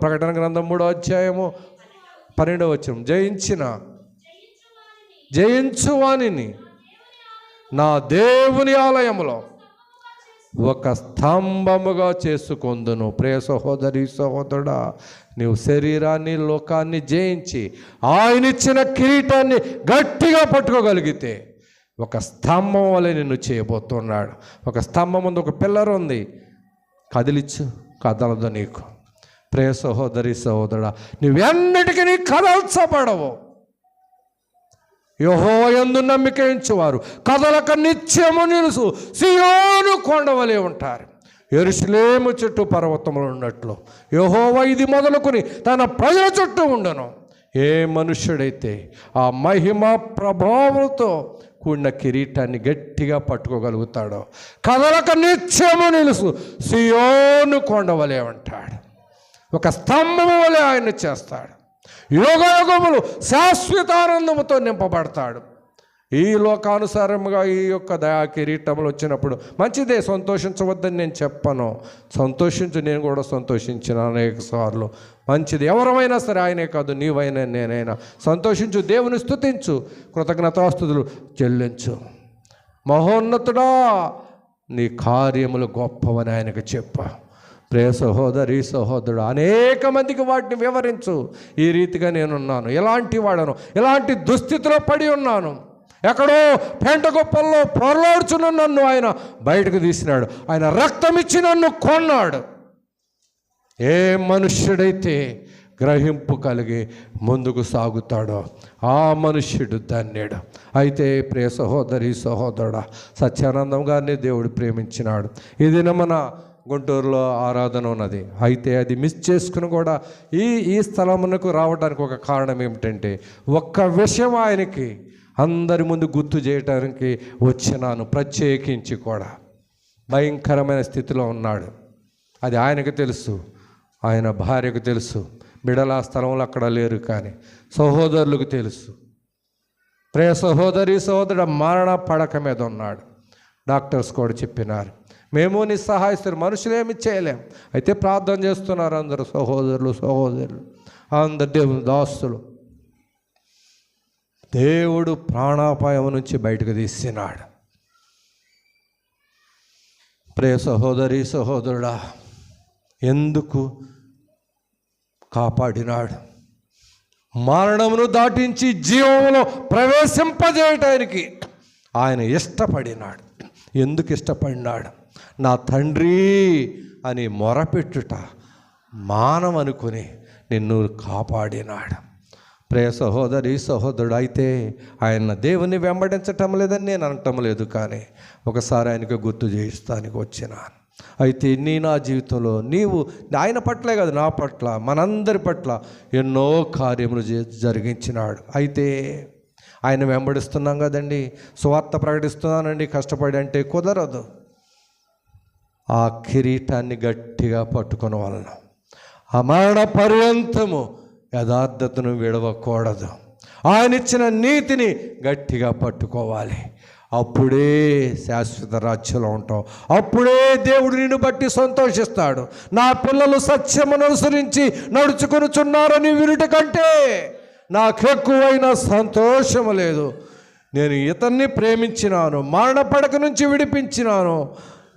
ప్రకటన గ్రంథం 3:12 జయించువానిని నా దేవుని ఆలయములో ఒక స్తంభముగా చేసుకొందును. ప్రియ సహోదరి సహోదరుడా, నీవు శరీరాన్ని లోకాన్ని జయించి ఆయన ఇచ్చిన కిరీటాన్ని గట్టిగా పట్టుకోగలిగితే ఒక స్తంభం వలె నిన్ను చేయబోతున్నాడు. ఒక స్తంభం ముందు ఒక పిల్లర్ ఉంది, కదిలిచ్చు, కదలదు నీకు. ప్రియ సహోదరి సహోదరుడా, నువ్వెన్నటికీ నీ కదల్చబడవు. యెహోవా యందు నమ్మిక ఉంచువారు కదలక నిత్యము నిలుసు సీయోను కొండవలే ఉంటారు. యెరూషలేము చుట్టూ పర్వతములు ఉన్నట్లు యెహోవా ఇది మొదలుకొని తన ప్రజల చుట్టూ ఉండను. ఏ మనుష్యుడైతే ఆ మహిమ ప్రభావంతో కూడిన కిరీటాన్ని గట్టిగా పట్టుకోగలుగుతాడో కదలక నిత్యము నిలుసు సీయోను కొండవలే ఉంటాడు. ఒక స్తంభము వలె ఆయన చేస్తాడు. యుగయుగములు శాశ్వతానందముతో నింపబడతాడు. ఈ లోకానుసారముగా ఈ యొక్క దయా కిరీటములు వచ్చినప్పుడు మంచిదే, సంతోషించవద్దని నేను చెప్పను. సంతోషించు, నేను కూడా సంతోషించిన అనేక సార్లు. మంచిది, ఎవరమైనా సరే, ఆయనే కాదు నీవైనా నేనైనా సంతోషించు, దేవుని స్తుతించు, కృతజ్ఞతాస్తుతులు చెల్లించు. మహోన్నతుడా, నీ కార్యములు గొప్పవని ఆయనకు చెప్పా. ప్రియ సహోదరి సహోదరుడు, అనేక మందికి వాటిని వివరించు. ఈ రీతిగా నేనున్నాను, ఎలాంటి వాడను, ఎలాంటి దుస్థితిలో పడి ఉన్నాను, ఎక్కడో పెంట గొప్పల్లో పొరలాడుచున్న నన్ను ఆయన బయటకు తీసినాడు. ఆయన రక్తం ఇచ్చి నన్ను కొన్నాడు. ఏ మనుష్యుడైతే గ్రహింపు కలిగి ముందుకు సాగుతాడో ఆ మనుష్యుడు ధన్యుడు. అయితే ప్రియ సహోదరి సహోదరుడా, సత్యానందం గారిని దేవుడు ప్రేమించినాడు. ఇది మన గుంటూరులో ఆరాధన ఉన్నది. అయితే అది మిస్ చేసుకుని కూడా ఈ స్థలమునకు రావడానికి ఒక కారణం ఏమిటంటే, ఒక్క విషయం ఆయనకి అందరి ముందు గుర్తు చేయడానికి వచ్చినాను. ప్రత్యేకించి కూడా భయంకరమైన స్థితిలో ఉన్నాడు. అది ఆయనకు తెలుసు, ఆయన భార్యకు తెలుసు, బిడల స్థలంలో అక్కడ లేరు, కానీ సహోదరులకు తెలుసు. ప్రియ సహోదరి సహోదరుడు మరణ పడక మీద ఉన్నాడు. డాక్టర్స్ కూడా చెప్పినారు, మేము నిస్సహాయస్తులు, మనుషులేమి చేయలేం. అయితే ప్రార్థన చేస్తున్నారు అందరూ, సహోదరులు అందరు దేవుని దాస్తులు. దేవుడు ప్రాణాపాయం నుంచి బయటకు తీసినాడు. ప్రియ సహోదరి సహోదరుడా, ఎందుకు కాపాడినాడు? మరణమును దాటించి జీవములో ప్రవేశింపజేయటానికి ఆయన ఇష్టపడినాడు. ఎందుకు ఇష్టపడినాడు? నా తండ్రి అని మొరపెట్టుట మానవనుకుని నిన్ను కాపాడినాడు. ప్రియ సహోదరి సహోదరుడు, అయితే ఆయన దేవుని వెంబడించటం లేదని నేను అనటం లేదు, కానీ ఒకసారి ఆయనకు గుర్తు చేయిస్తానికి వచ్చినాను. అయితే నా జీవితంలో నీవు ఆయన పట్లే కాదు, నా పట్ల, మనందరి పట్ల ఎన్నో కార్యములు జరిగించినాడు. అయితే ఆయన వెంబడిస్తున్నాం కదండి, సువార్త ప్రకటిస్తున్నానండి కష్టపడి అంటే కుదరదు. ఆ కిరీటాన్ని గట్టిగా పట్టుకుని వలన ఆ మరణ పర్యంతము యథార్థతను విడవకూడదు. ఆయన ఇచ్చిన నీతిని గట్టిగా పట్టుకోవాలి. అప్పుడే శాశ్వత రాజ్యంలో ఉంటావు. అప్పుడే దేవుడు నిన్ను బట్టి సంతోషిస్తాడు. నా పిల్లలు సత్యమును అనుసరించి నడుచుకొనుచున్నారని వినుట కంటే నాకెక్కువైన సంతోషము లేదు. నేను ఇతన్ని ప్రేమించినాను, మరణ పడక నుంచి విడిపించినాను,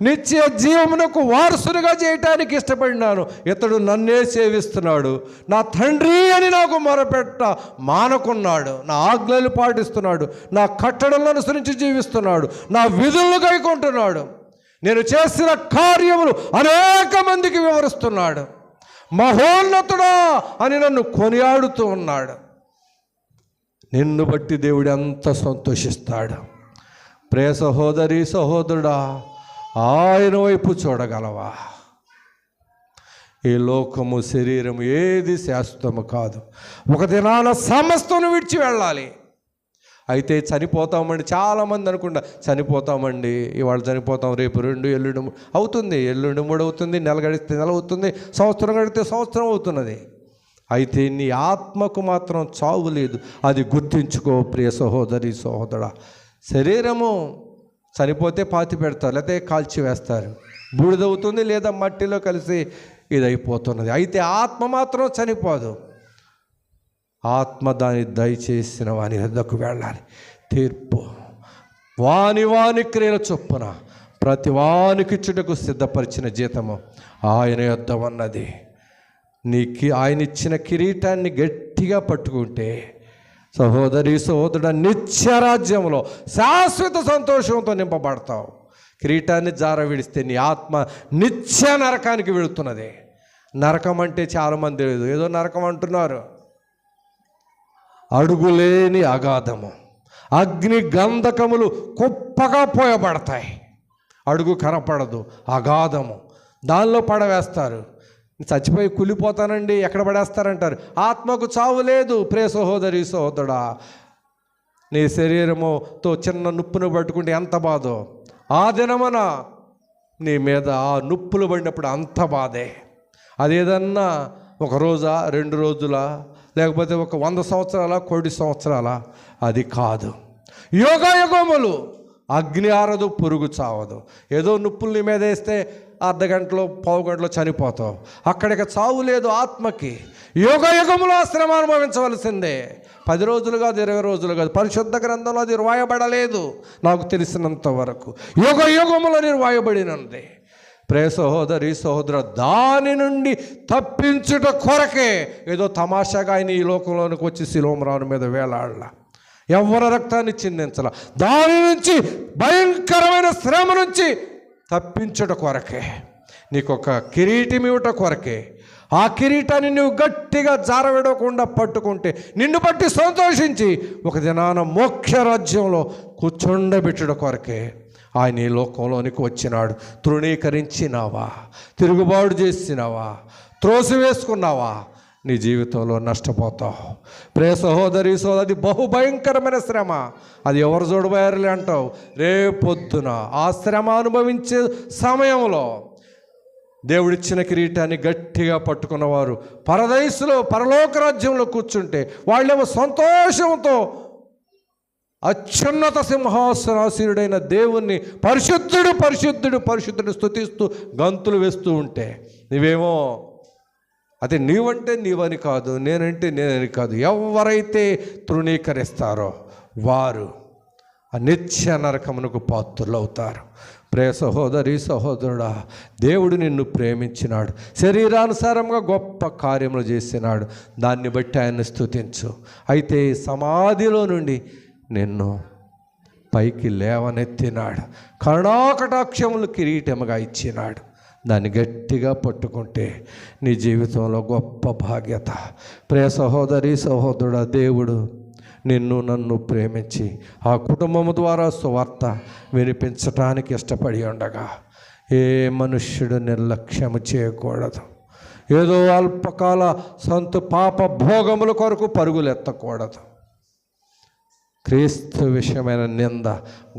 నిత్య జీవమునకు వారసునిగా చేయటానికి ఇష్టపడినాను. ఇతడు నన్నే సేవిస్తున్నాడు, నా తండ్రి అని నాకు మొరపెట్ట మానుకున్నాడు, నా ఆజ్ఞలు పాటిస్తున్నాడు, నా కట్టడలను అనుసరించి జీవిస్తున్నాడు, నా విధులను కైకొంటున్నాడు, నేను చేసిన కార్యములు అనేక మందికి వివరిస్తున్నాడు, మహోన్నతుడా అని నన్ను కొనియాడుతూ ఉన్నాడు. నిన్ను బట్టి దేవుడు ఎంత సంతోషిస్తాడు. ప్రియ సహోదరి సహోదరుడా, ఆయన వైపు చూడగలవా? ఈ లోకము శరీరము ఏది శాశ్వతము కాదు. ఒక దినాన సమస్తను విడిచి వెళ్ళాలి. అయితే చనిపోతామండి, చాలామంది అనుకుంటా చనిపోతామండి, ఇవాళ చనిపోతాం, రేపు 2, ఎల్లుండి అవుతుంది, ఎల్లుండి 3 అవుతుంది, నెల గడిస్తే నెల అవుతుంది, సంవత్సరం గడిస్తే సంవత్సరం అవుతున్నది. అయితే నీ ఆత్మకు మాత్రం చావు లేదు. అది గుర్తించుకో ప్రియ సహోదరి సహోదరా. శరీరము చనిపోతే పాతి పెడతారు, లేకపోతే కాల్చి వేస్తారు. బూడిదవుతుంది, లేదా మట్టిలో కలిసి ఇదైపోతున్నది. అయితే ఆత్మ మాత్రం చనిపోదు. ఆత్మ దాన్ని దయచేసిన వాని వద్దకు వెళ్ళాలి. తీర్పు వాని క్రియల చొప్పున ప్రతి వానికిచ్చుటకు సిద్ధపరిచిన జీతము ఆయన యొద్ద ఉన్నది. ఆయన ఇచ్చిన కిరీటాన్ని గట్టిగా పట్టుకుంటే సహోదరి సహోదరుడు నిత్యరాజ్యంలో శాశ్వత సంతోషంతో నింపబడతావు. కిరీటాన్ని జార విడిస్తే నీ ఆత్మ నిత్య నరకానికి వెళుతున్నది. నరకం అంటే చాలామంది లేదు, ఏదో నరకం అంటున్నారు. అడుగులేని అగాధము, అగ్ని గంధకములు కుప్పగా పోయబడతాయి. అడుగు కనపడదు, అగాధము, దానిలో పడవేస్తారు. చచ్చిపోయి కులిపోతానండి, ఎక్కడ పడేస్తారంటారు. ఆత్మకు చావు లేదు. ప్రియ సహోదరి సహోదరుడా, నీ శరీరముతో చిన్న నొప్పును పట్టుకుంటే ఎంత బాధో, ఆ దినమున నీ మీద ఆ నొప్పులు పడినప్పుడు అంత బాధే. అదేదన్నా ఒక రోజా, 2 రోజులా, లేకపోతే ఒక 100 సంవత్సరాల, 1,000 సంవత్సరాల, అది కాదు. యుగములు. అగ్ని ఆరదు, పురుగు చావదు. ఏదో నొప్పులు నీ మీద వేస్తే అర్ధగంటలో, పావు గంటలో చనిపోతావు. అక్కడికి చావు లేదు ఆత్మకి. యుగములో శ్రమ అనుభవించవలసిందే. 10 రోజులు కాదు, 20 రోజులు కాదు. పరిశుద్ధ గ్రంథంలో అది రాయబడలేదు నాకు తెలిసినంత వరకు. యుగములో రాయబడినది. ప్రియ సహోదరి సహోదరు, దాని నుండి తప్పించుట కొరకే ఏదో తమాషాగా ఆయన ఈ లోకంలోనికి వచ్చి శిలోమరాను మీద వేలాడాల. ఎవరి రక్తాన్ని చిందించాల. దాని నుంచి, భయంకరమైన శ్రమ నుంచి తప్పించుట కొరకే, నీకొక కిరీటం ఇవ్వట కొరకే. ఆ కిరీటాన్ని నువ్వు గట్టిగా జారవిడకుండా పట్టుకుంటే, నిన్ను బట్టి సంతోషించి ఒక దినాన మోక్ష రాజ్యంలో కూర్చుండబెట్టుట కొరకే ఆయన ఈ లోకంలోనికి వచ్చినాడు. తృణీకరించినావా, తిరుగుబాటు చేసినావా, త్రోసివేసుకున్నావా, నీ జీవితంలో నష్టపోతావు. ప్రియ సహోదరి సోదరు, అది బహుభయంకరమైన శ్రమ. అది ఎవరు చూడబోయారులే అంటావు. రేపొద్దున ఆ శ్రమ అనుభవించే సమయంలో దేవుడిచ్చిన కిరీటాన్ని గట్టిగా పట్టుకున్నవారు పరదైసులో, పరలోక రాజ్యంలో కూర్చుంటే వాళ్ళేమో సంతోషంతో అత్యున్నత సింహాసనాసీనుడైన దేవుణ్ణి పరిశుద్ధుడు పరిశుద్ధుడు పరిశుద్ధుడు స్తుతిస్తూ గంతులు వేస్తూ ఉంటే, నువ్వేమో అది నీవంటే నీవని కాదు, నేనంటే నేనని కాదు, ఎవరైతే తృణీకరిస్తారో వారు ఆ నిత్య నరకమునకు పాత్రులవుతారు. ప్రియ సహోదరి సహోదరుడా, దేవుడు నిన్ను ప్రేమించినాడు, శరీరానుసారంగా గొప్ప కార్యములు చేసినాడు. దాన్ని బట్టి ఆయన్ని స్తుతించు. అయితే సమాధిలో నుండి నిన్ను పైకి లేవనెత్తినాడు, కరుణాకటాక్షములు కిరీటముగా ఇచ్చినాడు. దాన్ని గట్టిగా పట్టుకుంటే నీ జీవితంలో గొప్ప భాగ్యత. ప్రియ సహోదరి సహోదరుడా, దేవుడు నిన్ను నన్ను ప్రేమించి ఆ కుటుంబము ద్వారా సువార్త వినిపించటానికి ఇష్టపడి ఉండగా ఏ మనుష్యుడు నిర్లక్ష్యము చేయకూడదు. ఏదో అల్పకాల పాప భోగముల కొరకు పరుగులు ఎత్తకూడదు. క్రీస్తు విషయమైన నింద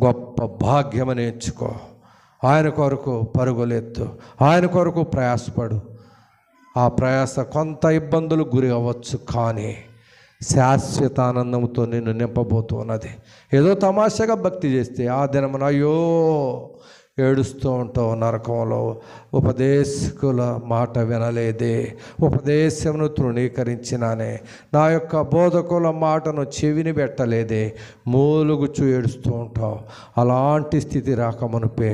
గొప్ప భాగ్యమని ఎంచుకో. ఆయన కొరకు పరుగులెత్తు, ఆయన కొరకు ప్రయాసపడు. ఆ ప్రయాస కొంత ఇబ్బందులు గురి అవ్వచ్చు, కానీ శాశ్వత ఆనందంతో నిన్ను నింపబోతున్నది. ఏదో తమాషాగా భక్తి చేస్తే ఆ దినమున అయ్యో ఏడుస్తూ ఉంటావు నరకంలో. ఉపదేశకుల మాట వినలేదే, ఉపదేశమును తృణీకరించినానే, నా యొక్క బోధకుల మాటను చెవిని పెట్టలేదే, మూలుగుచు ఏడుస్తూ ఉంటావు. అలాంటి స్థితి రాకమునుపే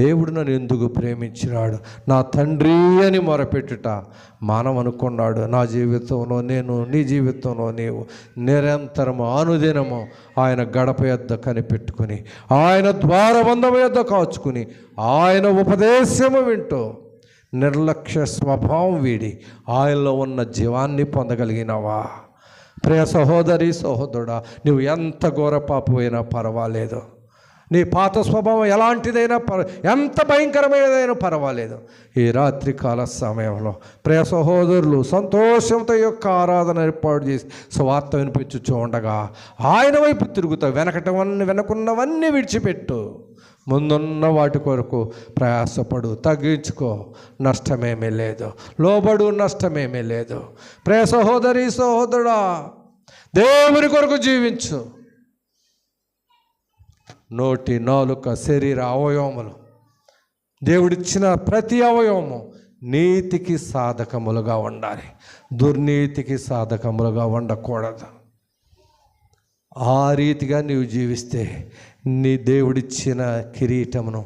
దేవుడు నన్ను ఎందుకు ప్రేమించినాడు, నా తండ్రి అని మొరపెట్టుట మానవ అనుకున్నాడు. నా జీవితంలో నేను, నీ జీవితంలో నీవు నిరంతరము అనుదినము ఆయన గడప యొద్ద కనిపెట్టుకుని, ఆయన ద్వారబంధము యొద్ద కాచుకుని, ఆయన ఉపదేశము వింటూ నిర్లక్ష్య స్వభావం వీడి ఆయనలో ఉన్న జీవాన్ని పొందగలిగినవా? ప్రియ సహోదరి సహోదరుడా, నువ్వు ఎంత ఘోర పాపమైనా పర్వాలేదు, నీ పాత స్వభావం ఎలాంటిదైనా ఎంత భయంకరమైనదైనా పర్వాలేదు. ఈ రాత్రికాల సమయంలో ప్రియ సహోదరులు సంతోషంతో యొక్క ఆరాధన ఏర్పాటు చేసి సువార్త వినిపించుచూ ఉండగా ఆయన వైపు తిరుగుతావు. వెనకున్నవన్నీ విడిచిపెట్టు, ముందున్న వాటి కొరకు ప్రయాసపడు, తగ్గించుకో, నష్టమేమీ లేదు. లోబడు, నష్టమేమీ లేదు. ప్రియ సహోదరి సహోదరుడా, దేవుని కొరకు జీవించు. నోటి, నాలుక, శరీర అవయవములు దేవుడిచ్చిన ప్రతి అవయవము నీతికి సాధకములుగా ఉండాలి, దుర్నీతికి సాధకములుగా ఉండకూడదు. ఆ రీతిగా నీవు జీవిస్తే నీ దేవుడిచ్చిన కిరీటమును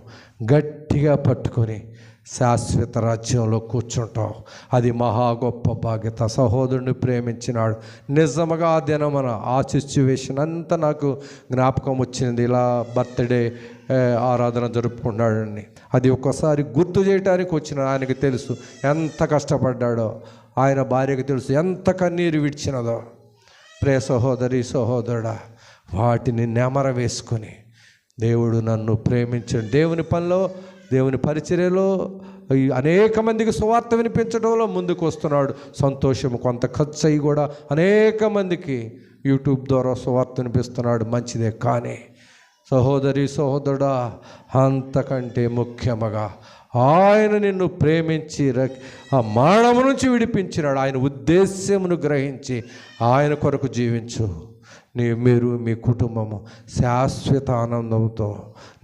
గట్టిగా పట్టుకొని శాశ్వత రాజ్యంలో కూర్చుంటావు. అది మహా గొప్ప బాధ్యత. సహోదరుని ప్రేమించినాడు. నిజముగా ఆ దినమున ఆ సిచ్యువేషన్ అంతా నాకు జ్ఞాపకం వచ్చింది. ఇలా బర్త్డే ఆరాధన జరుపుకున్నాడని అది ఒక్కసారి గుర్తు చేయడానికి వచ్చిన ఆయనకి తెలుసు ఎంత కష్టపడ్డాడో, ఆయన భార్యకు తెలుసు ఎంత కన్నీరు విడిచినదో. ప్రియ సహోదరి సహోదరుడా, వాటిని నెమర వేసుకొని దేవుడు నన్ను ప్రేమించండి. దేవుని పనిలో, దేవుని పరిచర్యలో అనేక మందికి సువార్త వినిపించడంలో ముందుకు వస్తున్నాడు. సంతోషం. కొంత ఖర్చు అయ్యి కూడా అనేక మందికి యూట్యూబ్ ద్వారా సువార్త వినిపిస్తున్నాడు, మంచిదే. కానీ సహోదరి సహోదరుడా, అంతకంటే ముఖ్యముగా ఆయన నిన్ను ప్రేమించి ఆ మరణము నుంచి విడిపించినాడు. ఆయన ఉద్దేశ్యమును గ్రహించి ఆయన కొరకు జీవించు. మీరు మీ కుటుంబము శాశ్వత ఆనందంతో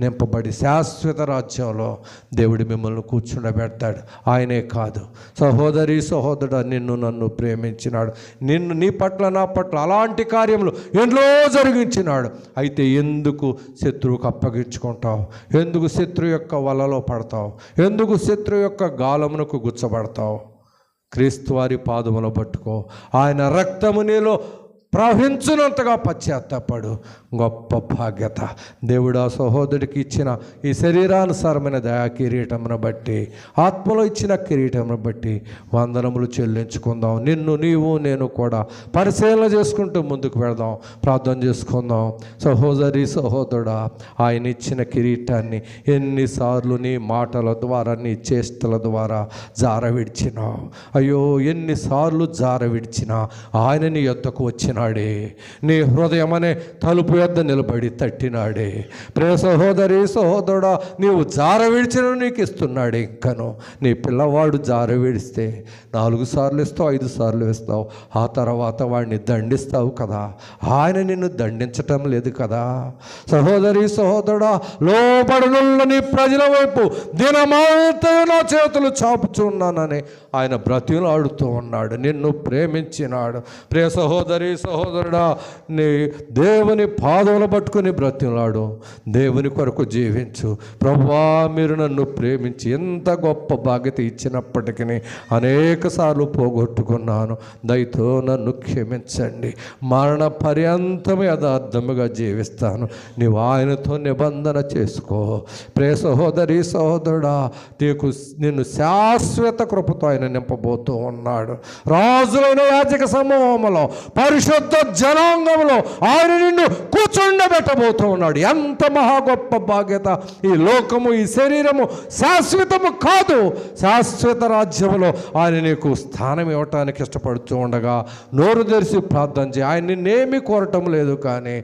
నింపబడి శాశ్వత రాజ్యంలో దేవుడు మిమ్మల్ని కూర్చుండబెడతాడు. ఆయనే కాదు సహోదరి సహోదరుడు, నిన్ను నన్ను ప్రేమించినాడు. నీ పట్ల నా పట్ల అలాంటి కార్యములు ఎన్నో జరిగించినాడు. అయితే ఎందుకు శత్రువుకు అప్పగించుకుంటావు? ఎందుకు శత్రువు యొక్క వలలో పడతావు? ఎందుకు శత్రువు యొక్క గాలమునకు గుచ్చబడతావు? క్రీస్తు వారి పాదములో పట్టుకో. ఆయన రక్తము నీలో ప్రవహించునంతగా పశ్చాత్తాపడు. గొప్ప భాగ్యత. దేవుడు ఆ సహోదరుడికి ఇచ్చిన ఈ శరీరానుసారమైన దయా కిరీటమును బట్టి, ఆత్మలో ఇచ్చిన కిరీటమును బట్టి వందనములు చెల్లించుకుందాం. నీవు నేను కూడా పరిశీలన చేసుకుంటూ ముందుకు వెళదాం. ప్రార్థన చేసుకుందాం. సహోదరి సహోదరుడా, ఆయన ఇచ్చిన కిరీటాన్ని ఎన్నిసార్లు నీ మాటల ద్వారా, నీ చేష్టల ద్వారా జారవిడిచినావు. అయ్యో, ఎన్నిసార్లు జారవిడిచినా ఆయన నీ యొద్దకు వచ్చినాడే. నీ హృదయం అనే తలుపు యొద్ద నిలబడి తట్టినాడే. ప్రియ సహోదరి సహోదరుడా, నీవు జార విడిచిన నీకు ఇస్తున్నాడు. ఇంకను నీ పిల్లవాడు జార విడిస్తే 4 సార్లు ఇస్తావు, 5 సార్లు ఇస్తావు. ఆ తర్వాత వాడిని దండిస్తావు కదా. ఆయన నిన్ను దండించటం లేదు కదా. సహోదరి సహోదరుడా, లోబడనున్న నీ ప్రజల వైపు దినమంతా నా చేతులు చాపుచున్నానని ఆయన బ్రతిలాడుతూ ఉన్నాడు. నిన్ను ప్రేమించినాడు. ప్రియ సహోదరి సహోదరుడా, నీ దేవుని పాదములు పట్టుకుని బ్రతిలాడు. దేవుని కొరకు జీవించు. ప్రభువా, మీరు నన్ను ప్రేమించి ఎంత గొప్ప బాధ్యత ఇచ్చినప్పటికీ అనేక సార్లు పోగొట్టుకున్నాను. దయతో నన్ను క్షమించండి. మరణ పర్యంతం యథార్థముగా జీవిస్తాను. నీవు ఆయనతో నిబంధన చేసుకో. ప్రియ సహోదరి సహోదరుడా, నిన్ను శాశ్వత కృపతో ఆయన నింపబోతూ ఉన్నాడు. రాజులైన యాజక సమూహంలో, పరిశుద్ధ జనాంగంలో ఆయన నిన్ను కూర్చుండబెట్టబోతూ ఉన్నాడు. ఎంత మహా గొప్ప బాధ్యత. ఈ లోకము, ఈ శరీరము శాశ్వతము కాదు. శాశ్వత రాజ్యములో ఆయన నీకు స్థానం ఇవ్వటానికి ఇష్టపడుతూ ఉండగా నోరు తెరిచి ప్రార్థన చేయి. ఆయన నిన్నేమీ కోరటం లేదు, కానీ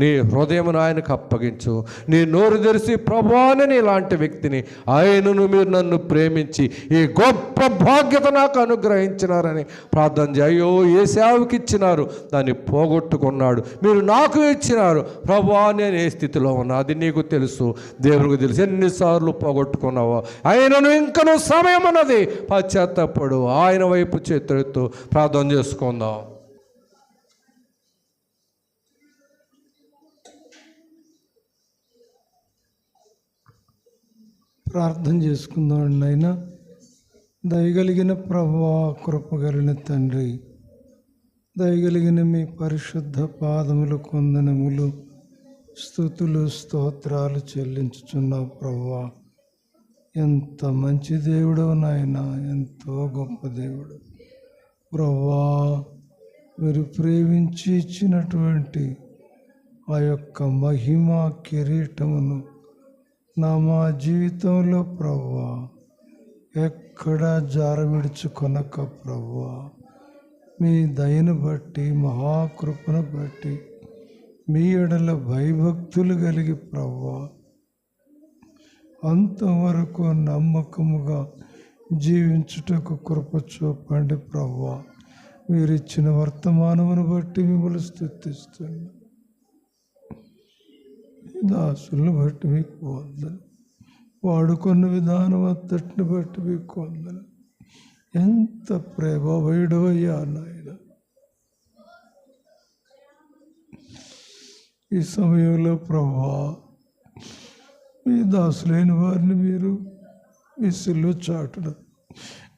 నీ హృదయమును ఆయనకు అప్పగించు. నీ నోరు తెరిచి, ప్రభువా, నేను ఇలాంటి వ్యక్తిని, ఆయనను మీరు నన్ను ప్రేమించి ఈ గొప్ప బాధ్యత నాకు అనుగ్రహించినారని ప్రార్థన చేయి. అయ్యో, ఏ సేవకి ఇచ్చినారు, దాన్ని పోగొట్టుకున్నాడు. మీరు నాకు ఇచ్చినారు ప్రభువా, నేను ఏ స్థితిలో ఉన్నా అది నీకు తెలుసు, దేవునికి తెలుసు. ఎన్నిసార్లు పోగొట్టుకున్నావో ఆయనను ఇంకనూ సమయం అన్నది. పశ్చాత్తాపడు. ఆయన వైపు చేతులెత్తు. ప్రార్థన చేసుకుందాం. ప్రార్థన చేసుకుందాం. నాయన, దయగలిగిన ప్రభువా, కృపగలిగిన తండ్రి, దయగలిగిన మీ పరిశుద్ధ పాదములు కొందనములు, స్తుతులు స్తోత్రాలు చెల్లించుచున్నావు ప్రభువా. ఎంత మంచి దేవుడు నాయన, ఎంతో గొప్ప దేవుడు ప్రభువా. మీరు ప్రేమించి ఇచ్చినటువంటి ఆ యొక్క మహిమ కిరీటమును మా జీవితంలో ప్రభువా ఎక్కడా జారవిడుచుకొనక ప్రభువా, మీ దయను బట్టి, మహాకృపను బట్టి, మీ ఎడల భయభక్తులు కలిగి ప్రభువా అంతవరకు నమ్మకముగా జీవించుటకు కృప చూపండి ప్రభువా. మీరిచ్చిన వర్తమానమును బట్టి మిమ్మల్ని వాడుకున్న విధానం అంతటిని బట్టి మీకు వందనాలు. ఎంత ప్రేమమయుడవయ్యా నాయన. ఈ సమయంలో ప్రభువా, మీ దాసులైన వారిని మీరు మీ సిలువ చాటున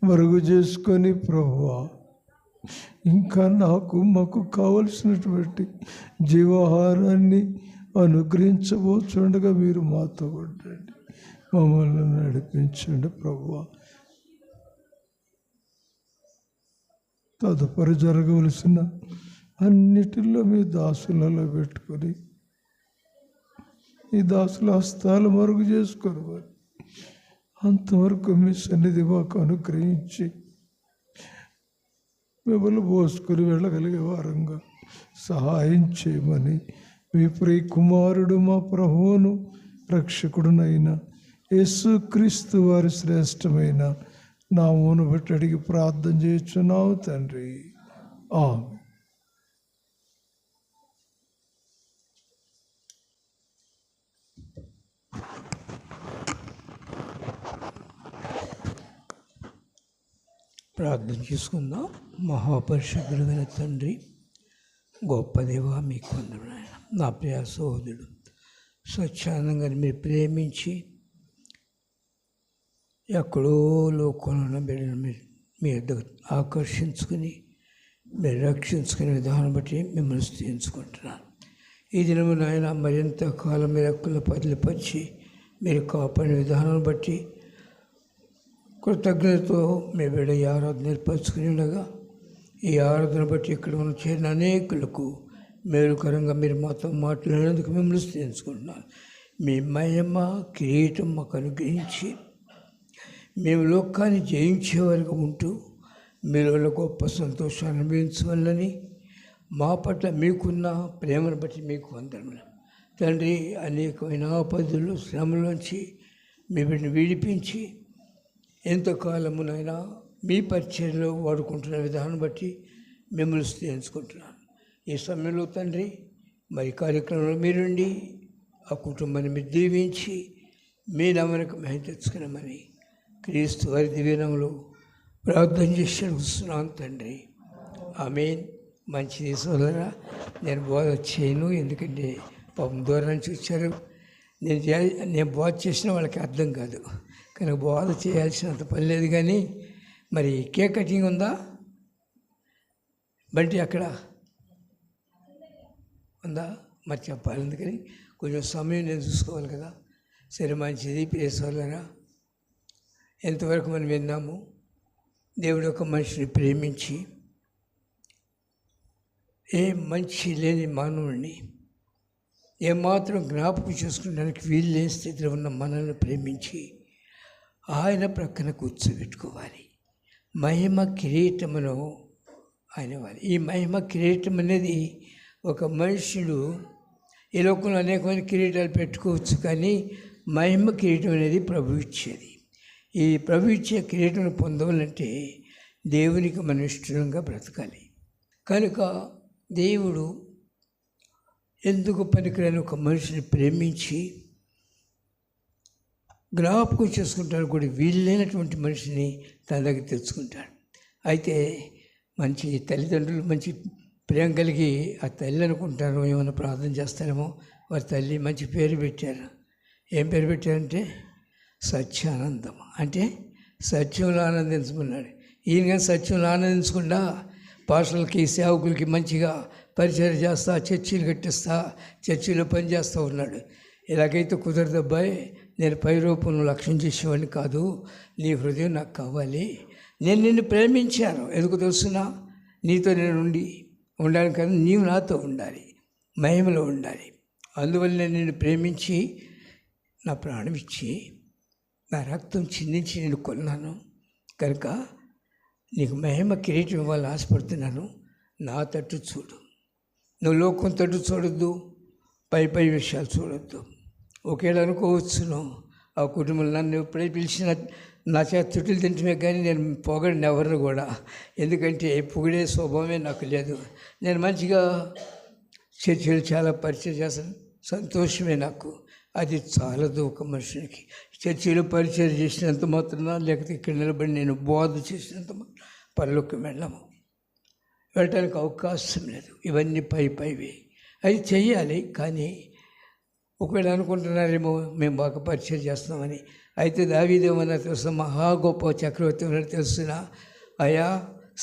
మరుగు చేసుకొని ప్రభువా, ఇంకా మాకు కావలసినటువంటి జీవాహారాన్ని అనుగ్రహించబోచుండగా మీరు మాతో ఉండండి, మమ్మల్ని నడిపించండి ప్రభువా. తదుపరి జరగవలసిన అన్నిటిలో మీ దాసులలో పెట్టుకొని ఈ దాసుల హస్తాలు మరుగు చేసుకొని వారు అంతవరకు మీ సన్నిధి మాకు అనుగ్రహించి మిమ్మల్ని మోసుకొని వెళ్ళగలిగే వారంగా సహాయం చేయమని మీ ప్రియ కుమారుడు మా ప్రభువును రక్షకుడునైన యేసుక్రీస్తు వారి శ్రేష్టమైన నామమును బట్టి అడిగి ప్రార్థన చేయుచున్నాము తండ్రి. ఆమేన్. ప్రార్థన చేసుకుందాం. మహాపరిశుద్ధుడైన తండ్రి, గొప్ప దేవ, మీకు వందనాలు. నా ప్రియ సహోదరుడు స్వచ్ఛందంగా మీరు ప్రేమించి ఎక్కడో లోకంలో బిడ్డను మీరు మీ వద్దకు ఆకర్షించుకుని మీరు రక్షించుకునే విధానం బట్టి మిమ్మల్ని స్తుతించుకుంటున్నాను. ఈ దినము నాయన మరింత కాలం మీరు ఎక్కువ పదిలిపరిచి మీరు కాపాడిన విధానం బట్టి కృతజ్ఞతతో మీ బిడ్డ ఈ ఆరాధన ఏర్పరచుకుని ఉండగా ఈ ఆరాధన బట్టి ఇక్కడ ఉన్న చేరిన అనేకులకు మేలుకరంగా మీరు మాతో మాట్లాడినందుకు మిమ్మల్ని స్తుతించుకుంటున్నాను. మీ మహిమ కిరీటం మాకు అనుగ్రహించి మేము లోకాన్ని జయించే వరకు ఉంటూ మీలో గొప్ప సంతోషాన్ని అనుభవించవాలని మా పట్ల మీకున్న ప్రేమను బట్టి మీకు వందనములు తండ్రి. అనేకమైన ఆపదలు శ్రమలోంచి మీ బిడ్డను విడిపించి ఎంతకాలమునైనా మీ పరిచర్యలో వాడుకుంటున్న విధానం బట్టి మిమ్మల్ని స్తుతించుకుంటున్నాను. ఈ సమయంలో తండ్రి మరి కార్యక్రమంలో మీరుండి ఆ కుటుంబాన్ని మీరు దీవించి మీ నామమునకు మహిమ తెచ్చుకున్నామని క్రీస్తు వారి దివ్యనామములో ప్రార్థన చేసి అడుగుతున్నాను తండ్రి. ఆమేన్. మంచిది సోదరా, నేను బోధ చేయను, ఎందుకంటే పాపం దూరం నుంచి వచ్చారు. నేను బోధ చేసిన వాళ్ళకి అర్థం కాదు కనుక బోధ చేయాల్సినంత పని లేదు. కానీ మరి కేక్ కటింగ్ ఉందా బంటి? అక్కడ ఉందా? మరి చెప్పాలి, అందుకని కొంచెం సమయం నేను చూసుకోవాలి కదా. సరే, మంచిది. ప్రియ సోదరా, ఎంతవరకు మనం విన్నాము, దేవుడు ఒక మనిషిని ప్రేమించి ఏ మంచి లేని మానవుడిని ఏమాత్రం జ్ఞాపకం చేసుకునేదానికి వీలు లేని స్థితిలో ఉన్న మనల్ని ప్రేమించి ఆయన ప్రక్కన కూర్చోబెట్టుకోవాలి. మహిమ కిరీటమును ఆయన ఇవ్వాలి. ఈ మహిమ కిరీటం అనేది ఒక మనుషుడు ఈ లోకంలో అనేకమైన కిరీటాలు పెట్టుకోవచ్చు, కానీ మహిమ కిరీటం అనేది ప్రభు ఇచ్చేది. ఈ ప్రభు ఇచ్చే కిరీటం పొందవాలంటే దేవునికి మనం ఇష్టంగా బ్రతకాలి. కనుక దేవుడు ఎందుకు పనికిరాని ఒక మనిషిని ప్రేమించి జ్ఞాపకం చేసుకుంటాడు కూడా వీళ్ళైనటువంటి మనిషిని తన దగ్గర తెచ్చుకుంటాడు. అయితే మంచి తల్లిదండ్రులు మంచి ప్రేమ కలిగి ఆ తల్లి అనుకుంటారు, ఏమైనా ప్రార్థన చేస్తారేమో, వారి తల్లి మంచి పేరు పెట్టారు. ఏం పేరు పెట్టారంటే సత్యానందం, అంటే సత్యంలో ఆనందించమన్నాడు. ఈయన కానీ సత్యంలో ఆనందించకుండా పాస్టర్లకి సేవకులకి మంచిగా పరిచయం చేస్తా, చర్చీలు కట్టిస్తా, చర్చిలో పనిచేస్తూ ఉన్నాడు. ఇలాగైతే కుదరదు అబ్బాయి, నేను పై రూపంలో లక్ష్యం చేసేవాడిని కాదు, నీ హృదయం నాకు కావాలి. నేను నిన్ను ప్రేమించాను, ఎందుకు తెలుసునా? నీతో నేను ఉండాలి కానీ నీవు నాతో ఉండాలి, మహిమలో ఉండాలి. అందువల్ల నేను నిన్ను ప్రేమించి నా ప్రాణం ఇచ్చి నా రక్తం చిందించి నేను కొన్నాను కనుక నీకు మహిమ కిరీటం ఇవ్వాలని ఆశపడుతున్నాను. నా తట్టు చూడు, నువ్వు లోకం తట్టు చూడొద్దు, పై విషయాలు చూడొద్దు. ఒకేలా అనుకోవచ్చును, ఆ కుటుంబంలో నన్ను ఎప్పుడైతే పిలిచిన నా చేత చుట్టూలు తింటమే కానీ నేను పొగడిని ఎవరిని కూడా, ఎందుకంటే పొగిడే స్వభావమే నాకు లేదు. నేను మంచిగా చర్చలు చాలా పరిచయం చేస్తాను, సంతోషమే నాకు. అది చాలదు ఒక మనుషునికి. చర్చిలో పరిచయం చేసినంత మాత్రాన, లేకపోతే ఇక్కడ నిలబడి నేను బోధ చేసినంత మాత్రం పరలోకం వెళ్ళటానికి అవకాశం లేదు. ఇవన్నీ పైవే. అది చెయ్యాలి. కానీ ఒకవేళ అనుకుంటున్నారేమో మేము బాగా పరిచయం చేస్తున్నామని. అయితే దావీదేమన్నా తెలుసు, మహా గొప్ప చక్రవర్తి ఉన్నట్టు తెలుసిన, అయా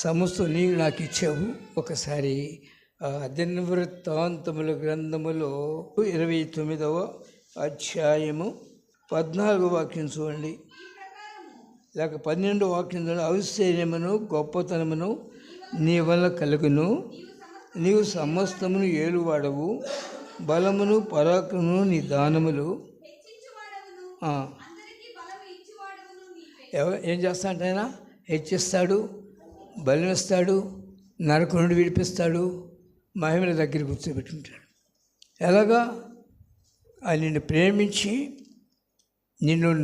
సమస్తం నీవు నాకు ఇచ్చావు. ఒకసారి దినవృత్తాంతముల గ్రంథములో 29వ అధ్యాయము 14వ వాక్యం చూడండి, లేక 12వ వాక్యం చూడండి. ఔశ్వర్యమును గొప్పతనమును నీ వల్ల కలుగును, నీవు సమస్తమును ఏలువాడవు, బలమును పరాక్రమును నీ దానములు. ఏం చేస్తా అంటే ఆయన హెచ్చిస్తాడు, బలం ఇస్తాడు, నరకం నుండి విడిపిస్తాడు, మహిమల దగ్గర కూర్చోబెట్టుకుంటాడు. ఎలాగా? ఆయన నిన్ను ప్రేమించి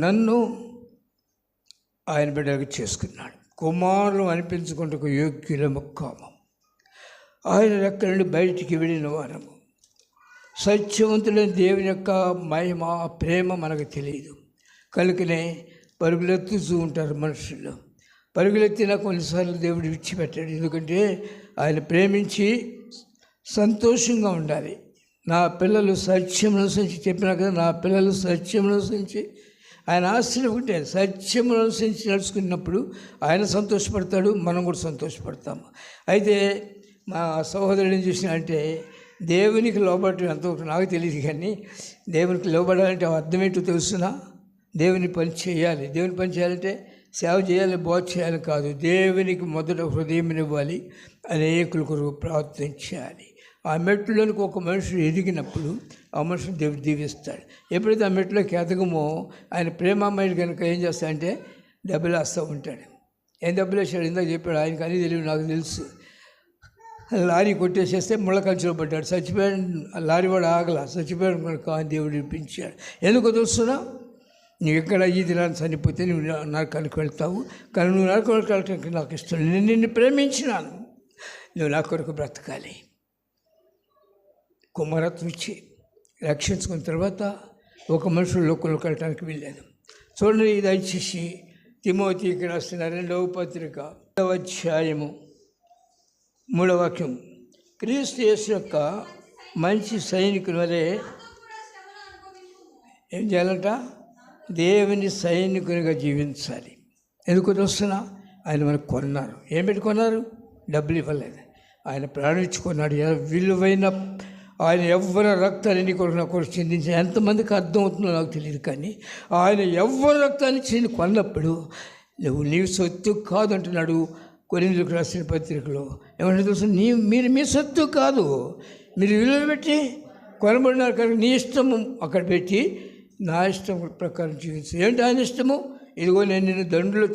నన్ను ఆయన బిడ్డగా చేసుకున్నాడు. కుమారులు అనిపించుకుంటూ యోగ్యులము కాము. ఆయన రెక్కల నుండి బయటికి వెళ్ళిన వారము. సత్యవంతులైన దేవుని యొక్క మహిమ, ప్రేమ మనకు తెలియదు. కనుకనే పరుగులెత్తుతూ ఉంటారు మనుషులు. పరుగులెత్తినా కొన్నిసార్లు దేవుడు విడిచిపెట్టాడు. ఎందుకంటే ఆయన ప్రేమించి సంతోషంగా ఉండాలి. నా పిల్లలు సత్యమును అనుసరించి చెప్పినా కదా, నా పిల్లలు సత్యమును అనుసరించి ఆయన ఆశ్చర్యకుంటే సత్యమును అనుసరించి నడుచుకున్నప్పుడు ఆయన సంతోషపడతాడు, మనం కూడా సంతోషపడతాము. అయితే మా సహోదరుడు ఏం చేసినా అంటే, దేవునికి లోబడటం ఎంతవరకు నాకు తెలియదు, కానీ దేవునికి లోబడాలంటే అర్థం ఏంటో తెలుసునా? దేవుని పని చేయాలి. దేవుని పని చేయాలంటే సేవ చేయాలి, బోధ చేయాలి కాదు. దేవునికి మొదట హృదయం ఇవ్వాలి, అనేకుల కొరకు ప్రార్థించాలి. ఆ మెట్లోనికి ఒక మనుషుడు ఎదిగినప్పుడు ఆ మనుషుని దేవుడు దీవిస్తాడు. ఎప్పుడైతే ఆ మెట్లోకి ఎదగమో ఆయన ప్రేమామయుడు కనుక ఏం చేస్తాడంటే దెబ్బలు వేస్తూ ఉంటాడు. ఏం దెబ్బలు వేసాడు? ఇందాక చెప్పాడు, ఆయనకు అన్నీ తెలియదు, నాకు తెలుసు. లారీ కొట్టేసేస్తే ముళ్ళ కంచెలో పడ్డాడు, చచ్చిపోయాడు. లారీ వాడు ఆగల, చచ్చిపోయాడు కనుక దేవుడు ఇప్పించాడు. ఎందుకో తెలుస్తున్నా? నువ్వు ఎక్కడ ఈ దినాన్ని చనిపోతే నువ్వు నరకానికి వెళ్తావు, కానీ నువ్వు నరకానికి వెళ్ళటానికి నాకు ఇష్టం. నేను నిన్ను ప్రేమించినాను, నువ్వు నా కొరకు బ్రతకాలి. కుమారత్వం ఇచ్చి రక్షించుకున్న తర్వాత ఒక మనుషులు లోకంలోకి వెళ్ళటానికి వెళ్ళాను. చూడండి, ఇది దయచేసి తిమోతికి రాసిన 2వ పత్రిక 3వ అధ్యాయము 3వ వాక్యం. క్రీస్తు యేసు యొక్క మంచి సైనికుల వలె ఏం చేయాలంట? దేవుని సైనికునిగా జీవించాలి. ఎందుకు వస్తున్నా? ఆయన మనకు కొన్నారు. ఏం పెట్టుకున్నారు? డబ్బులు ఇవ్వలేదు, ఆయన ప్రాణం ఇచ్చుకున్నాడు. విలువైన ఆయన ఎవ్వరి రక్తాన్ని నీ కొరకు నా కొరకు చిందించిన ఎంతమందికి అర్థం అవుతుందో నాకు తెలియదు, కానీ ఆయన ఎవ్వరి రక్తాన్ని కొన్నప్పుడు నువ్వు నీవు సొత్తు కాదు అంటున్నాడు. కొరింథీయులకు రాసిన పత్రికలో ఏమంటే తెలుసు, మీరు మీ సొత్తు కాదు, మీరు విలువ పెట్టి కొనబడినారు కనుక నీ ఇష్టము అక్కడ పెట్టి నా ఇష్టం ప్రకారం జీవించు. ఏంటి ఆయన ఇష్టము? ఇదిగో నేను నిన్ను దండులో